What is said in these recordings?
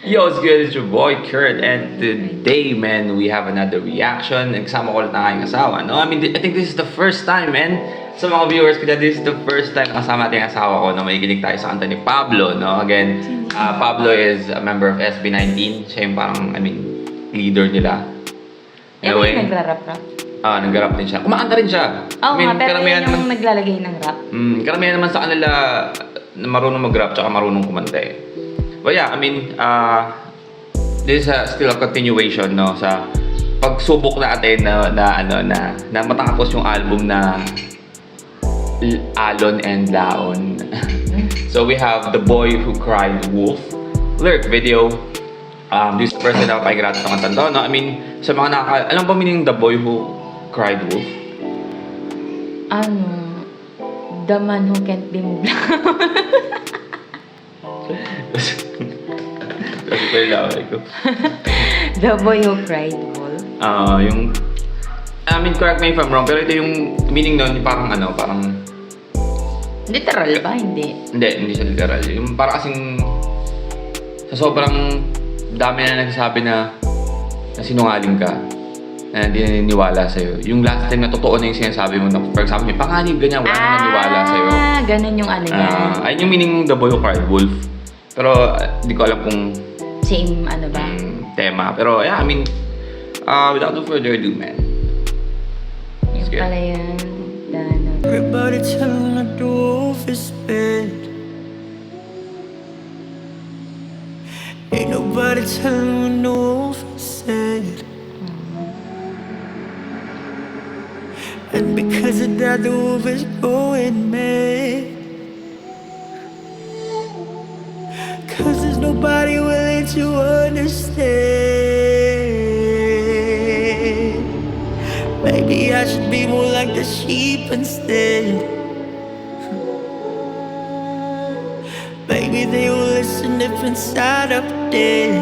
Yo, it's good? It's your boy Kurt, and today, man, we have another reaction. Nagsama ko ulit ng aking asawa, no? I mean, I think this is the first time, man. Sa mga viewers ko, this is the first time kasama natin yung asawa ko na makikinig tayo sa kanta ni Pablo, no? Again, Pablo is a member of SB19. Siya yung parang, I mean, leader nila. Anyway, nagra-rap-rap. Nag-rap din siya. Kumakanta rin siya. Oo nga, pero karamihan yun yung naglalagay ng rap. Karamihan naman sa kanila na marunong mag-rap tsaka marunong kumanta eh. But yeah, I mean, this is still a continuation, no, sa pagsubok natin na matapos yung album na Alon and Laon. So we have The Boy Who Cried Wolf lyric video. This is the first time na pakigrato ng kanta to, no? I mean, sa mga alam ba meaning The Boy Who Cried Wolf? The man who can't be moved. Kasi pa yung laway ko. The boy who cried wolf. Yung I mean, correct me if I'm wrong, pero ito yung meaning nun, yung parang parang Literal ba? hindi siya literal. Yung parang kasing sa sobrang dami na nagsasabi na sinungaling ka, na hindi naniniwala sa'yo. Yung last time na totoo na yung sinasabi mo, na, for example, may panganib, ganyan, wala nang naniniwala sa'yo. Ganun yung ano niya. Ayun yung meaning The Boy Who Cried Wolf. Pero, hindi ko alam kung Same ano ba? tema. Pero, yeah, I mean, without no further ado, man. Yung Sige. pala yan. Everybody telling the wolf is bad. Ain't nobody telling the wolf is sad. And because of that, the wolf is going mad. Cause there's nobody willing to understand. Maybe I should be more like the sheep instead. Maybe they will listen if inside I'm dead.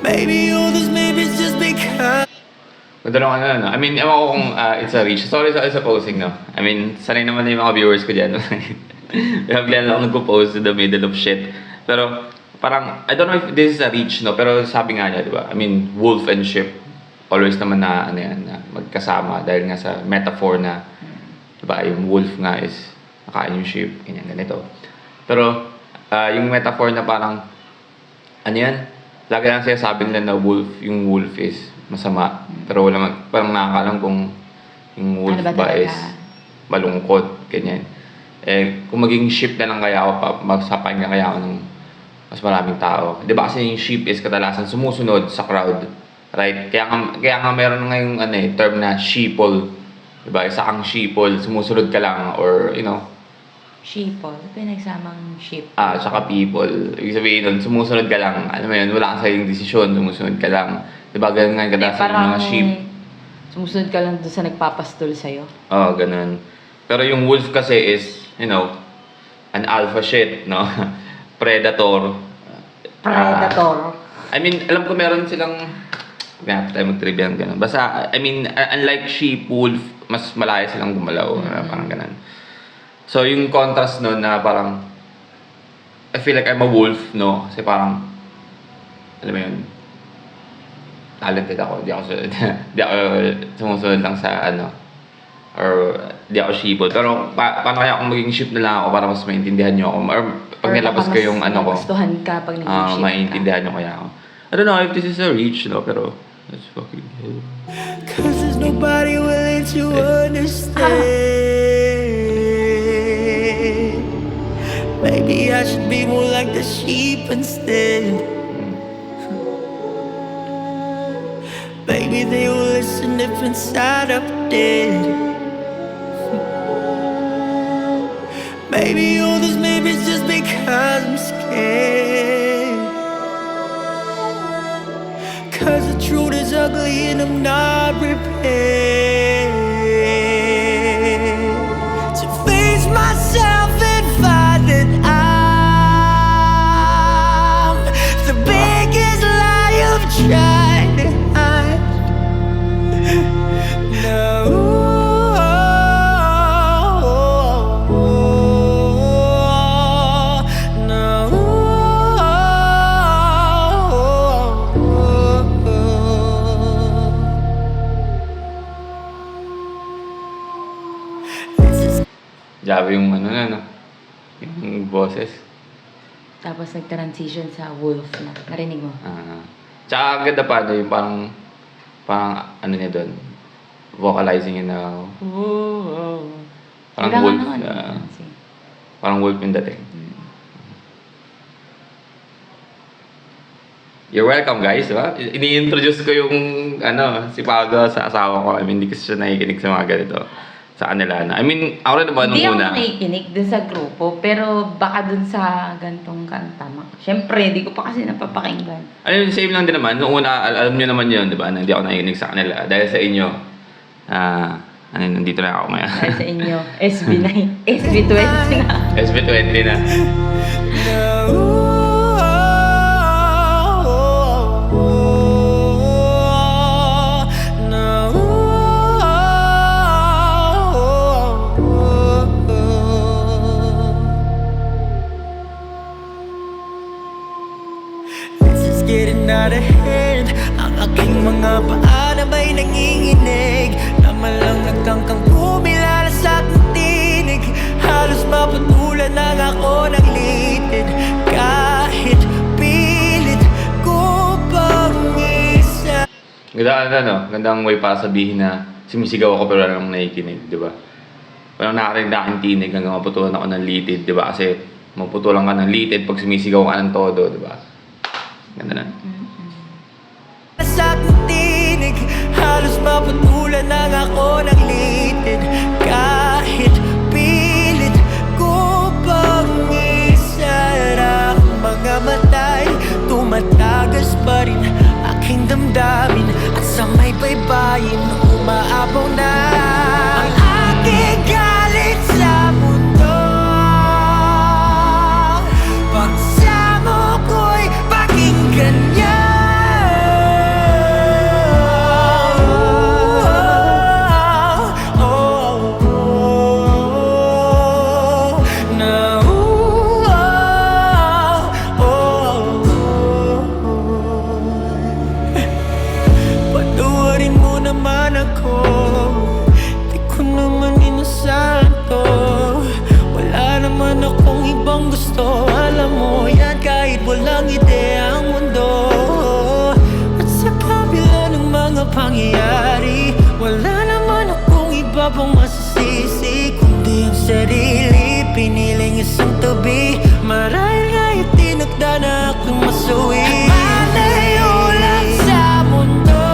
Maybe all this maybe it's just because. Madalong no? I mean, ewan ko kung it's a reach. Sorry sa posing, no? I mean, sanay naman na yung mga viewers ko dyan. Bigla lang ako nagpo-post in the middle of shit. Pero, parang, I don't know if this is a reach, no? Pero sabi nga niya, di ba? I mean, wolf and sheep, always naman na, na magkasama. Dahil nga sa metaphor na, di ba? Yung wolf nga is, nakain yung sheep, ganito. Pero, yung metaphor na parang, yan? Lagi lang sinasabi nila na wolf, yung wolf is masama. Pero wala parang nakakalam kung yung wolf ano ba is malungkot, ganyan. Kung maging sheep na lang kaya ako, magsapain na kaya ako ng mas maraming tao. Di ba kasi yung sheep is kadalasan sumusunod sa crowd, right? Kaya nga meron ngayong term na sheeple. Di ba? Isa kang sheeple, sumusunod ka lang, or Sheeple. Pinagsamang sheep. tsaka people. Ibig sabihin nun, sumusunod ka lang. Ano mo yun, wala kang sariling desisyon, sumusunod ka lang. Di ba, ganun nga kadalasan yung mga sheep. Sumusunod ka lang doon sa nagpapastol sa'yo. Ganun. Pero yung wolf kasi is, an alpha shit, no? Predator. I mean, alam ko meron silang, kaya tayo mag-trivia ng ganun. Basta, I mean, unlike sheep, wolf, mas malaya silang gumalaw. Parang ganun. So, yung contrast nun na parang, I feel like I'm a wolf, no? Kasi parang, alam mo yun, talented ako. Di ako sumusunod lang sa or di ako sheeple. Pero paano kaya kung maging sheep na lang ako para mas maintindihan nyo ako? Or pag nilabas ko yung ko, gustuhan ka pag naging sheep ka. maintindihan nyo kaya ako. I don't know if this is a reach, no? Pero, let's fucking go. Cause there's nobody willing to understand. Maybe I should be more like the sheep instead. Maybe they will listen if inside I'm dead. Maybe all this maybe it's just because I'm scared. Cause the truth is ugly and I'm not prepared to face myself and find that I'm the biggest lie of tried to hide. No. No. grabe yung ano na, no? Yung boses. Tapos nag-transition sa wolf na. Narinig mo? Tsaka ang ganda pa, no, yung parang ano niya doon, vocalizing yun na, parang Kailangan wolf. naman. Parang wolf yung dating. You're welcome, guys, diba? Ini-introduce ko yung, si Pablo sa asawa ko. I mean, hindi kasi siya nakikinig sa mga ganito sa kanila. I mean, ako rin naman nung Hindi ako una. nakikinig dun sa grupo, pero baka dun sa gantong kanta. Siyempre, di ko pa kasi napapakinggan. Ayun, same lang din naman. Noong una, alam nyo naman yun, di ba? Na hindi ako nakikinig sa kanila. Dahil sa inyo, nandito na ako ngayon. Dahil sa inyo, SB9, SB20 na. SB20 na. This is getting out of hand. Ang aking mga paa na may nanginginig, naman lang nagkangkang kumilala sa aking tinig. Halos mapatulan lang ako ng litid, kahit pilit ko pang isa. Gandang way para sabihin na sumisigaw ako pero wala namang nakikinig, di ba? Parang nakarinig na aking tinig hanggang maputulan ako ng litid, di ba? Kasi maputulan ka ng litid pag sumisigaw ka ng todo, di ba? Ganda na. Sa aking tinig, halos mapatulan lang ako ng litid, kahit pilit ko pang isara ang mga matay. Tumatagas pa rin aking damdamin, at sa may baybayin umaapaw na ang aking galit sa mundo. Pagsamo ko'y pakinggan niya. Patawarin mo naman ako, di ko naman inasahan to. Wala naman akong ibang gusto, alam mo yan, kahit walang ideya ang mundo. At sa kabila ng mga pangyayari, wala naman akong iba pang masasisi, kundi ang sarili, piniling isang tabi. Marahil nga itinakda na akong masuwi, malayo lang sa mundo.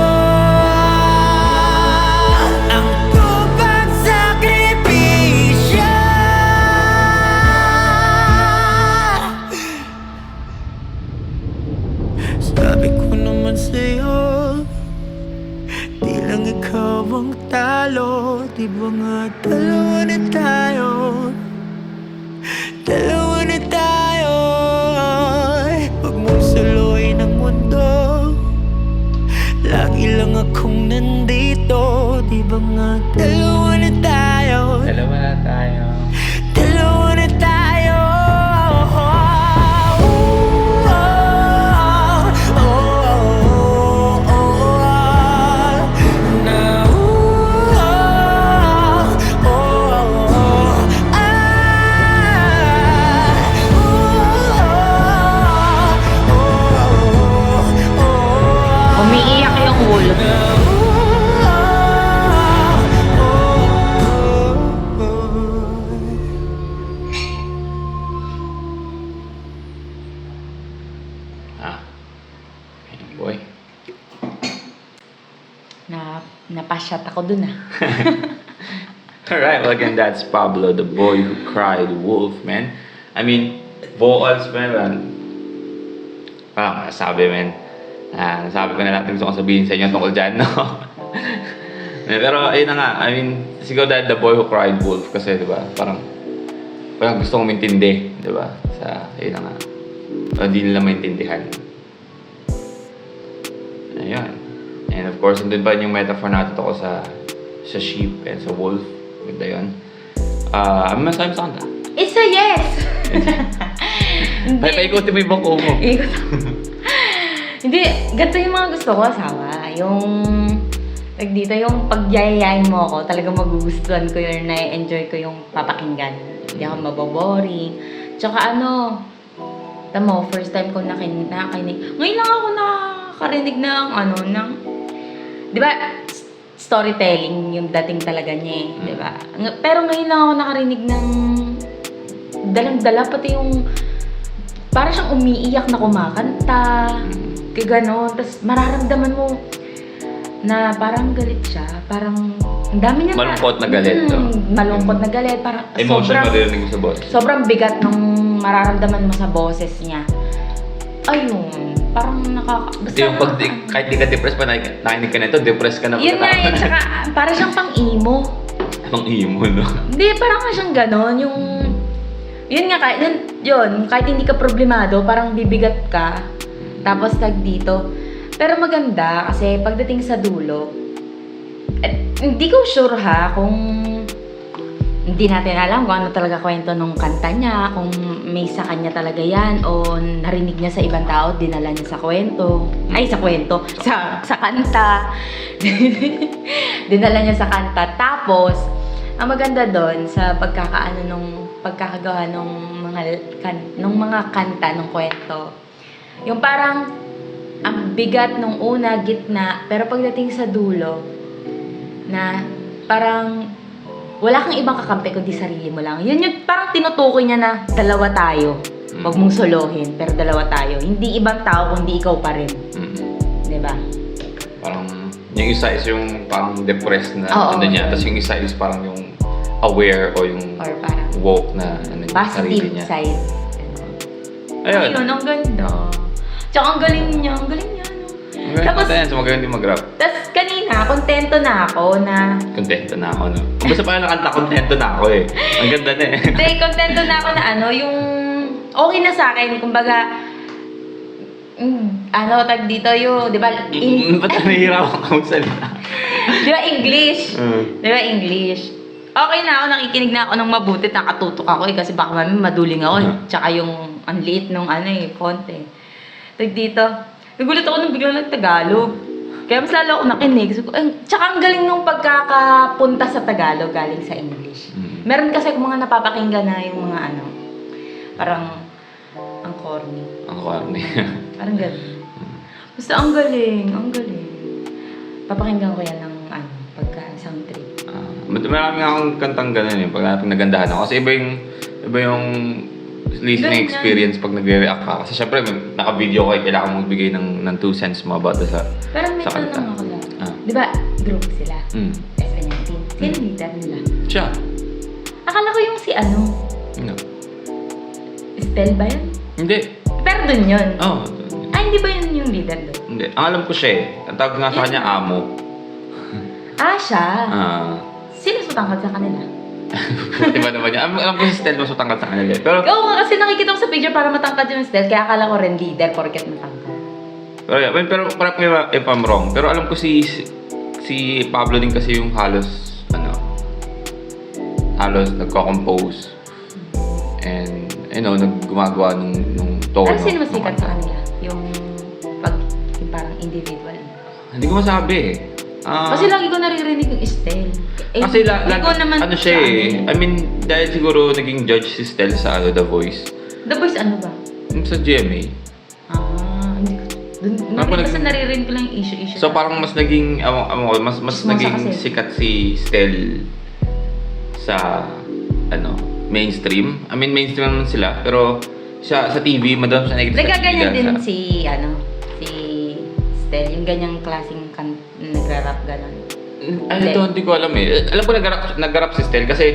Ang tupang sakripisyo. Sabi ko naman sa'yo, di lang ikaw ang talo. Di ba nga dalawa na tayo? Dalawa na tayo. Huwag mong suluin ang mundo, lagi lang akong nandito. Di ba nga dalawa na tayo? Dalawa na tayo. Dalawa na tayo. Umiiyak yung wolf. Boy. Napasyat ako dun Alright, well again, that's Pablo, the boy who cried wolf, man. I mean, vocals, man. Sabi, man. Sabi ko na lahat ng gusto kong sabihin sa inyo tungkol dyan, no? Pero, ayun na nga. I mean, siguro dahil the boy who cried wolf. Kasi, di ba, parang gusto kong intindi, di ba? Ayun na nga. Pero hindi nila maintindihan. Ayun. And of course, nandun pa yung metaphor natin ako sa sheep and sa wolf. Ganda yun. Ano masabi sa kanta? It's a yes! Ay, paikutin mo yung bangko mo. Ikot. Hindi, ganito yung mga gusto ko, asawa. Yung Like dito yung pagyayayain mo ako, talagang magugustuhan ko yun, na-enjoy ko yung papakinggan. Hindi ako maboboring. Tsaka tamo, first time ko nakinig. Ngayon lang ako nakakarinig ng di ba, storytelling yung dating talaga niya eh, di ba? Pero ngayon lang ako nakarinig ng dalang-dala, pati yung parang siyang umiiyak na kumakanta, kaya gano'n. Tapos mararamdaman mo na parang galit siya, parang ang dami niya Malungkot na galit, no? Malungkot na galit, parang Emotion maririnig mo sa boss. sobrang bigat nung mararamdaman mo sa boses niya. Ayun, parang Ito yung kahit di ka depressed pa, nakinig ka na ito, depressed ka na. yun nga yun, tsaka parang siyang pang-emo. Pang-emo, no? Hindi, parang nga siyang ganon, yun nga, kahit hindi ka problemado, parang bibigat ka, tapos dito. Pero maganda, kasi pagdating sa dulo, hindi ko sure kung hindi natin alam kung ano talaga kwento nung kanta niya, kung may sa kanya talaga yan, o narinig niya sa ibang tao, dinala niya sa kwento. Ay, sa kwento. Sa kanta. Dinala niya sa kanta. Tapos, ang maganda doon sa pagkakagawa nung mga kanta, nung kwento, yung parang ang bigat nung una, gitna, pero pagdating sa dulo, na parang wala kang ibang kakampi kundi sarili mo lang. Yun yung parang tinutukoy niya na dalawa tayo. Huwag mong solohin, pero dalawa tayo. Hindi ibang tao, kundi ikaw pa rin. Diba? Parang yung isa is yung parang depressed na niya. Oo. Tapos yung isa is parang yung aware o yung Or parang woke na sarili positive niya. side. Ayun. Ayun, ang ganda. Tsaka ang galing niya, no? Tapos, Tapos- so magaling din mag-rap. Tapos kanina, kontento na ako na Kontento na ako, no? Kung basta pa nakanta, kontento na ako eh. Ang ganda na eh. Hindi, kontento na ako na yung okay na sa akin. Kumbaga, tag dito yung, di ba, Ba't nahihirapan ka magsalita? di ba English? Di ba English? Okay na ako, nakikinig na ako ng mabuti, nakatutok ako eh, kasi baka mami maduling ako eh. Tsaka yung ang liit nung font eh. Tag dito, nagulat ako nung biglang nag-Tagalog. Kaya mas lalo ako nakinig. Tsaka ang galing nung pagkakapunta sa Tagalog galing sa English. Meron kasi mga napapakinggan na yung mga parang ang corny. Ang corny. Parang gano'n. Basta ang galing. Papakinggan ko yan ng pagka sound trip. Marami nga akong kantang ganun eh, pag natin nagandahan ako. Kasi iba yung listening Ganun experience pag nagre-react ka. Kasi syempre, naka-video ko, kailangan mong magbigay ng 2 cents mo about sa Pero may sa kanta. tanong ako lang. Di ba, group sila? Mm. SN19. Sino leader nila? Siya. Akala ko yung si No. Estel ba yan? Hindi. Pero dun yun. Oh. Hindi ba yun yung leader dun? Hindi. Ang alam ko siya eh. Ang tawag nga sa kanya, Amo. Siya. Ah. Sino sutangkad sa kanila? Diba naman niya? Alam ko si Stel mas matangkad sa kanila eh. Pero, Oo nga, kasi nakikita ko sa picture para matangkad yung Estel, kaya akala ko rin leader porket matangkad. pero correct me if I'm wrong. Pero alam ko si Pablo din kasi yung halos nagko-compose. And, gumagawa nung tono. Ano sino mas sikat sa kanila? Yung parang individual. Hindi ko masabi eh. Kasi lagi ko naririnig yung Estel. Kasi hindi ko naman ano siya eh. I mean, dahil siguro naging judge si Stel sa The Voice. The Voice ano ba? Yung sa GMA. Hindi ko. Basta naririnig ko lang yung issue. So parang mas naging, mas Chismosa naging kasi. sikat si Stel sa, mainstream. I mean, mainstream naman sila. Pero sa TV, madami siya nakikita sa TV. Nagkaganyan din dahil si Estel. Yung ganyang klaseng nagra-rap gano'n. Ito, hindi ko alam eh. Alam ko nag-rap si Stel kasi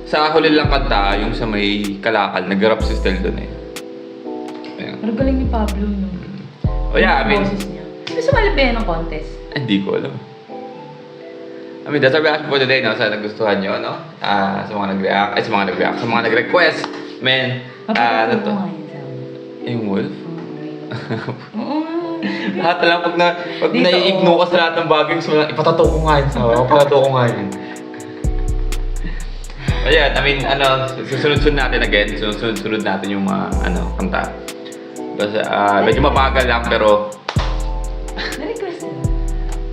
sa huli lang kanta, yung sa may kalakal, nag-rap si Stel doon eh. Ayun. Pero galing ni Pablo, no? Oh yeah, I mean, Boses niya. Gusto sumali ba yan ng contest? hindi ko alam. I mean, that's our reaction for today, no? Sa nagustuhan nyo, no? Sa mga sa mga nag-request. Men, ano to? Yung wolf? Oo nga. Lahat na lang, pag Dito, nai-ignore ka sa lahat ng bagay, gusto mo lang, ipatato ko nga yun. Ipatato ko nga yun. Ayan, I mean, susunod-sunod natin again. Susunod natin yung mga, kanta. Kasi, medyo mabagal lang, pero Na-request na.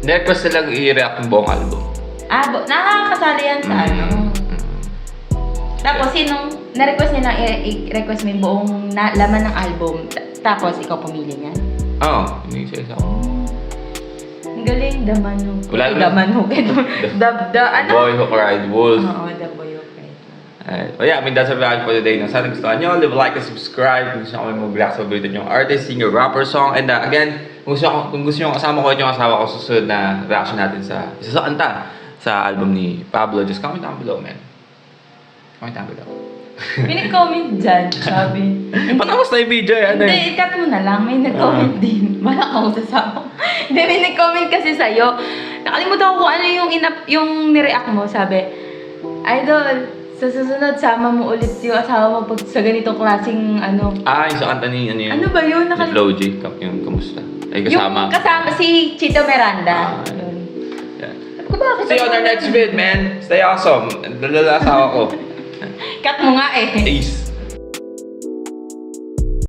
Request silang i-react yung buong album. Nakakasali yan sa ano. Tapos, sinong na-request nila, i-request mo yung buong laman ng album, tapos ikaw pumili niyan? Oo, hindi siya isa ko. Ang galing, the man who... Wala Ay, naman. the man who... ano? Boy Who Cried Wolf. Oo, the boy who cried. Oh yeah, I mean, that's a vlog for today. Sana gusto nyo, leave a like and subscribe. Kung gusto nyo kami mag-react sa video yung artist, singer, rapper, song. And again, kung gusto nyo kasama ko at yung asawa ko susunod na reaction natin sa isa sa kanta sa album ni Pablo, just comment down below, man. Comment down below. May nag-comment dyan, sabi. Patapos na yung video, yan eh. Hindi, ikat mo na lang. May nag-comment din. Wala kang sasama. Hindi, may nag-comment kasi sa'yo. Nakalimutan ko kung ano yung nireact mo. Sabi, Idol, sa susunod, sama mo ulit yung asawa mo pag sa ganitong klaseng ano. Yung sa kanta ni, ano yun? Ano ba yun? Ni Flo G, yung kamusta? Ay, kasama. Yung kasama, si Chito Miranda. Yun. Yeah. Sabi ko, bakit? See you on our next vid, man. Stay awesome. Dalala asawa ko. Cut mo nga eh. Peace.